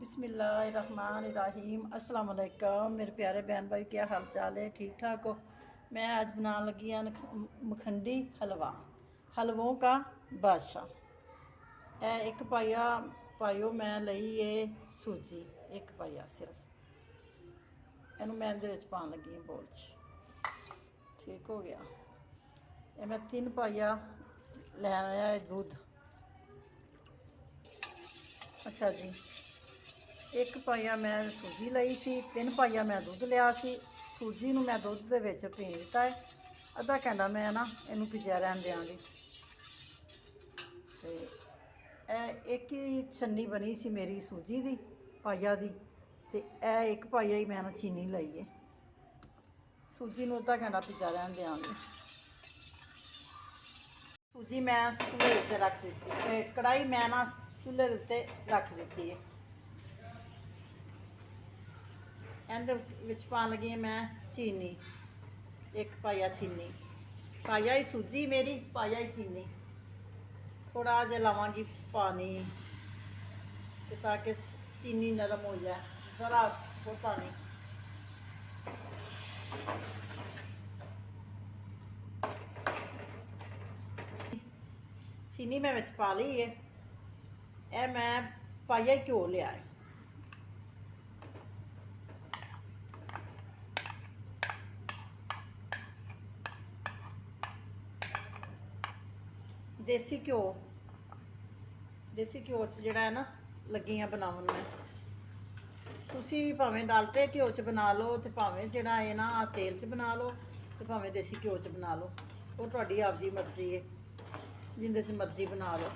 बिस्मिल्लाहिर्रहमानिर्रहीम अस्सलाम वालेकुम मेरे प्यारे बहन भाई, क्या हाल चाल है? ठीक ठाक हो? मैं आज बनाने लगी हाँ मखंडी हलवा, हलवों का बादशाह। एक पाइया पाइयो मैं लई है सूजी, एक पाइया सिर्फ इनू मैं इहदे विच पाउण लगी हाँ बोल च। ठीक हो गया। ये मैं 3 पाइया लैना है दूध। अच्छा जी, एक पाइया मैं सूजी लई सी, 3 पाइया मैं दुध लिया सी। सूजी नूं मैं दुध दे विच भीं दिता है। अद्धा घंटा मैं ना इनू भिजिया रहन देंगी। ते एक ही छन्नी बनी सी मेरी सूजी दी पाइया दी, ते एक पाइया ही मैं ना चीनी लई है। सूजी नूं अद्धा घंटा भिजा रहन देंगी। सूजी मैं चूल्हे उत्ते रख दी, कढ़ाई मैं ना चूल्हे दे उत्ते रख दी है। इहदे विच पाउण लगी मैं चीनी, एक पाइया चीनी, पाइया ही सूजी मेरी, पाइया ही चीनी। थोड़ा जिहा लावांगी पानी ताकि चीनी नरम हो जाए, ज़रा बहुता नहीं। चीनी मैं विच पा ली है। यह मैं पाइया ही घ्यो लिया है। देसी घ्यो जिहड़ा है ना लगी हाँ बनावन मैं। तुसी भावें डालटे घ्यो च बना लो, तो भावें जिहड़ा है ना तेल च बना लो, तो भावें देसी घ्यो च बना लो। वो तुहाडी आपदी मर्जी है, जिंदे च मर्जी बना लो।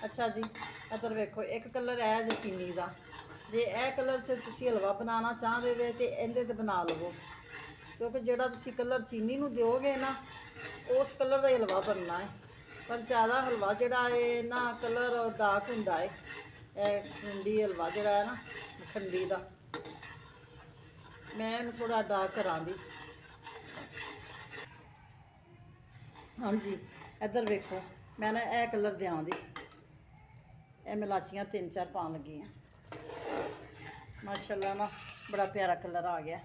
अच्छा जी, इधर वेखो एक कलर है जो चीनी का। जे यह कलर च तुसी हलवा बनाना चाहते हो तो इहदे ते बना लवो, क्योंकि जिहड़ा तुसी कलर चीनी नूं दिओगे ना उस कलर का ही हलवा बनना है। पर ज़्यादा हलवा जिहड़ा है ना कलर डार्क हुंदा है। खंडी हलवा जिहड़ा है ना खंडी का, मैं इहनूं थोड़ा डार्क करांगी। हाँ जी, इधर वेखो मैं ना यह कलर देआं दी, यह मैं लाचियाँ 3-4 पाउण लगी हैं। माशाल्लाह ना बड़ा प्यारा कलर आ गया।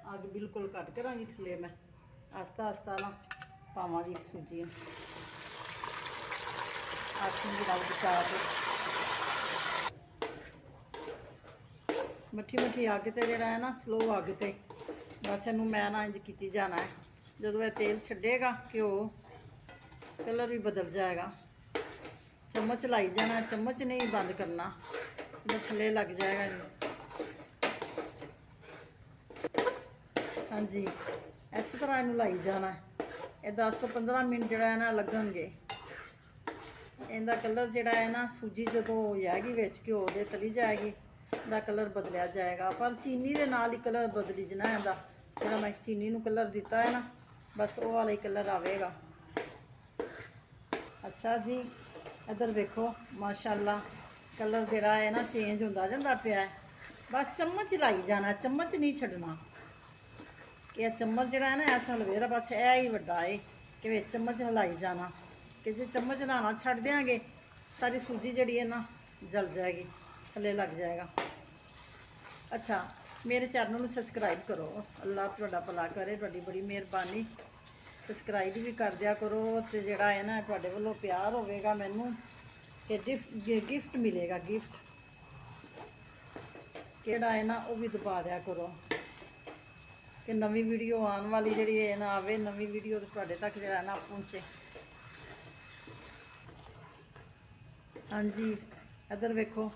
अग बिल्कुल घट करांगी थल्ले, मैं आस्ता आस्ता ना पावांगी सूजी, आखूंगी रब बचा के। मट्ठी मट्ठी अग ते जिहड़ा है ना स्लो अग ते बस इनू मैं ना इंज कीती जाना है। जदों यह तेल छड्डेगा घ्यो कलर भी बदल जाएगा। चम्मच लाई जाना, चम्मच नहीं बंद करना, थल्ले लग जाएगा नहीं। हाँ जी, इस तरह इनू लाई जाना है। ये 10 तो 15 मिनट जिहड़ा है ना लगणगे। इहदा कलर जिहड़ा है ना सूजी जदों हो जाएगी विच घ्यो दे तली जाएगी, इहदा कलर बदलिया जाएगा। पर चीनी दे नाल ही कलर बदली जाना इहदा, जिहड़ा मैं चीनी नूं कलर दिता है ना बस वो वाला ही कलर आवेगा। अच्छा जी, इधर देखो माशाल्लाह कलर जिहड़ा है ना चेंज होंदा जांदा पिया है। बस चम्मच लाई जाना, चम्मच नहीं छड्डना। कि चम्मच जिहड़ा है ना इस हलवे दा बस यह ही वड्डा है कि विच चम्मच हिलाई जाना, कि जे चम्मच हिलाना छड्ड देंगे सारी सूजी जिहड़ी है ना जल जाएगी, थल्ले लग जाएगा। अच्छा, मेरे चैनल में सबसक्राइब करो, अल्लाह तुहाडा भला करे, तुहाडी बड़ी मेहरबानी। सबसक्राइब भी कर दिया करो, तो जिहड़ा है ना तुहाडे वल्लों प्यार होवेगा मैनू कि गिफ्ट मिलेगा, गिफ्ट किहड़ा है ना वो भी दबा दिया करो कि नवी वीडियो आने वाली जिहड़ी है ना आवे, नवी वीडियो तो तुहाडे तक जिहड़ा है ना पहुँचे। हाँ जी, इधर वेखो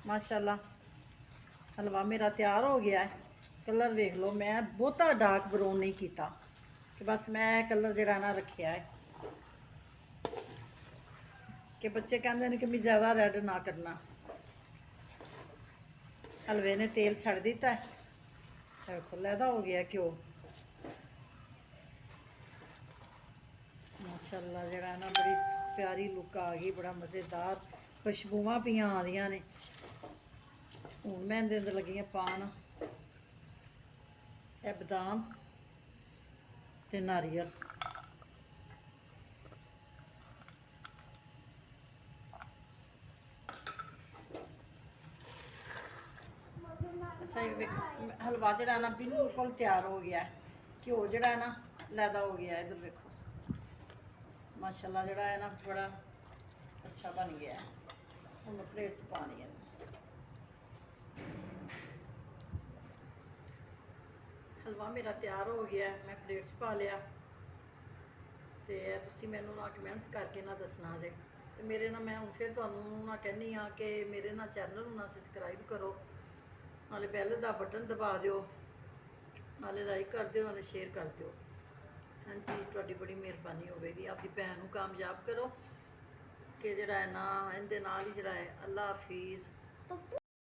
माशाल्लाह हलवा मेरा तैयार हो गया है। कलर वेख लो, मैं बहुता डार्क ब्राउन नहीं किया, कि बस मैं कलर जिहड़ा ना रखिया है कि बच्चे कहते हैं कि मैं ज़्यादा रेड ना करना। हलवे ने तेल छड़ दिता है, देखो लैदा हो गया घ्यो। माशाल्लाह जिहड़ा है ना बड़ी प्यारी लुक आ गई, बड़ा मज़ेदार खुशबूआं पियां आ रही ने। हूँ मैं इहदे अंदर लगी हाँ पान बदाम ते नारियल। ਅੱਛਾ ਇਹ ਵੇਖੋ ਹਲਵਾ ਜਿਹੜਾ ਨਾ ਬਿਲਕੁਲ ਤਿਆਰ ਹੋ ਗਿਆ ਹੈ। ਘਿਓ ਜਿਹੜਾ ਹੈ ਨਾ ਲੈਦਾ ਹੋ ਗਿਆ। ਇਧਰ ਵੇਖੋ ਮਾਸ਼ਾਅੱਲਾ ਜਿਹੜਾ ਹੈ ਨਾ ਬੜਾ ਅੱਛਾ ਬਣ ਗਿਆ ਹੈ। ਹੁਣ ਮੈਂ ਪਲੇਟ 'ਚ ਪਾਣੀ ਹੈ। ਹਲਵਾ ਮੇਰਾ ਤਿਆਰ ਹੋ ਗਿਆ ਹੈ, ਮੈਂ ਪਲੇਟ 'ਚ ਪਾ ਲਿਆ। ਤੇ ਤੁਸੀਂ ਮੈਨੂੰ ਨਾ ਕਮੈਂਟਸ ਕਰਕੇ ਨਾ ਦੱਸਣਾ ਜੇ। ਤੇ ਮੇਰੇ ਨਾਲ ਮੈਂ ਹੁਣ ਫਿਰ ਤੁਹਾਨੂੰ ਨਾ ਕਹਿੰਦੀ ਹਾਂ ਕਿ ਮੇਰੇ ਨਾਲ ਚੈਨਲ ਨੂੰ ਨਾ ਸਬਸਕ੍ਰਾਈਬ ਕਰੋ, ਨਾਲੇ ਬੈਲ ਦਾ ਬਟਨ ਦਬਾ ਦਿਓ, ਨਾਲੇ ਲਾਈਕ ਕਰ ਦਿਓ, ਨਾਲੇ ਸ਼ੇਅਰ ਕਰ ਦਿਓ। ਹਾਂਜੀ ਤੁਹਾਡੀ ਬੜੀ ਮਿਹਰਬਾਨੀ ਹੋਵੇਗੀ। ਆਪਣੀ ਭੈਣ ਨੂੰ ਕਾਮਯਾਬ ਕਰੋ ਕਿ ਜਿਹੜਾ ਹੈ ਨਾ ਇਹਦੇ ਨਾਲ ਹੀ ਜਿਹੜਾ ਹੈ। ਅੱਲਾ ਹਾਫਿਜ਼।